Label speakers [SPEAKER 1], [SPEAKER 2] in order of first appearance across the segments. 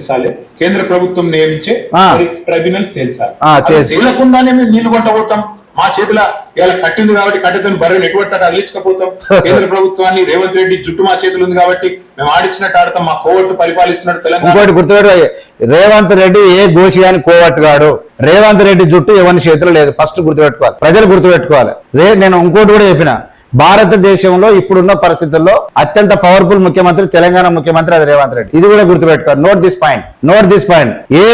[SPEAKER 1] తెలుసాలి, కేంద్ర ప్రభుత్వం నియమించే ట్రైబ్యునల్స్ తెలుసాలి. తేలకుండానే మేము నీళ్లు కొట్టబోతాం. మా చేతుల ఇలా కట్టింది కాబట్టి కట్టెతోని బర్రెలు ఎటువంటి అల్లించకపోతాం. కేంద్ర ప్రభుత్వాన్ని రేవంత్ రెడ్డి జుట్టు మా చేతులు ఉంది కాబట్టి మేము ఆడిచ్చినట్టు ఆడతాం. మా కోవట్టు పరిపాలిస్తున్నాడు తెలంగాణ.
[SPEAKER 2] గుర్తుపెట్టు, రేవంత్ రెడ్డి ఏ గోషి గాని కోవట్టు కాడు. రేవంత్ రెడ్డి జుట్టు ఎవరి చేతులు లేదు. ఫస్ట్ గుర్తుపెట్టుకోవాలి, ప్రజలు గుర్తుపెట్టుకోవాలి. నేను ఇంకోటి కూడా చెప్పిన, భారతదేశంలో ఇప్పుడున్న పరిస్థితుల్లో అత్యంత పవర్ఫుల్ ముఖ్యమంత్రి తెలంగాణ ముఖ్యమంత్రి అది రేవంత్ రెడ్డి. ఇది కూడా గుర్తుపెట్టుకోవాలి. Note this point. ఏ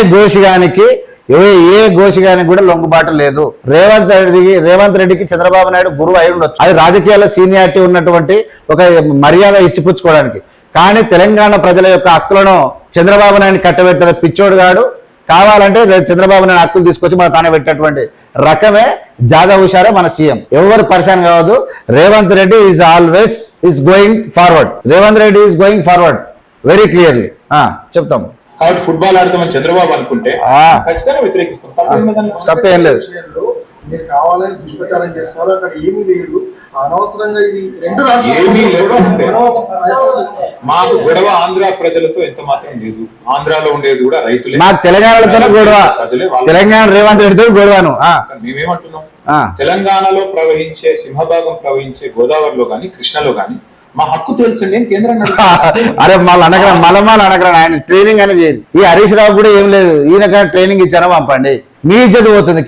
[SPEAKER 2] గోషిగానికి కూడా లొంగుబాటు లేదు. రేవంత్ రెడ్డికి చంద్రబాబు నాయుడు గురువు అయి ఉండొచ్చు, అది రాజకీయాల్లో సీనియారిటీ ఉన్నటువంటి ఒక మర్యాద ఇచ్చిపుచ్చుకోవడానికి. కానీ తెలంగాణ ప్రజల యొక్క హక్కులను చంద్రబాబు నాయుడు కట్టబెట్టిన పిచ్చోడు గాడు. కావాలంటే చంద్రబాబు నాయుడు హక్కులు తీసుకొచ్చి మన తానే పెట్టినటువంటి రకమే జాదా హుషారే మన సీఎం. ఎవరు పరిశాన్ కావద్దు. Revanth Reddy is going forward very clearly చెప్తాం.
[SPEAKER 1] కాబట్టి ఫుట్బాల్ ఆడతామని చంద్రబాబు అనుకుంటే ఖచ్చితంగా వ్యతిరేకిస్తాం.
[SPEAKER 2] తప్పేం లేదు.
[SPEAKER 3] మీరు కావాలని దుష్ప్రచారం చేస్తారు, అక్కడ ఏమీ లేదు. అనవసరంగా ఇది
[SPEAKER 1] ఏమీ లేదు. మాకు గొడవ ఆంధ్ర ప్రజలతో ఎంత మాత్రం లేదు. ఆంధ్రాలో ఉండేది కూడా రైతులే.
[SPEAKER 2] మాకు తెలంగాణతో గొడవ, తెలంగాణ రేవంత్ రెడ్డితో గొడవను.
[SPEAKER 1] మేమేమంటున్నాం, తెలంగాణలో ప్రవహించే సింహభాగం ప్రవహించే గోదావరిలో గాని కృష్ణలో గాని మా హక్కు తెలుసండి కేంద్రం.
[SPEAKER 2] అరే మళ్ళీ అనగరం ఆయన ట్రైనింగ్ అనేది చేయదు. ఈ హరీష్ రావు కూడా ఏం లేదు, ఈయన ట్రైనింగ్ ఇచ్చారా పంపండి, మీ ఇజ్జత్ పోతుంది.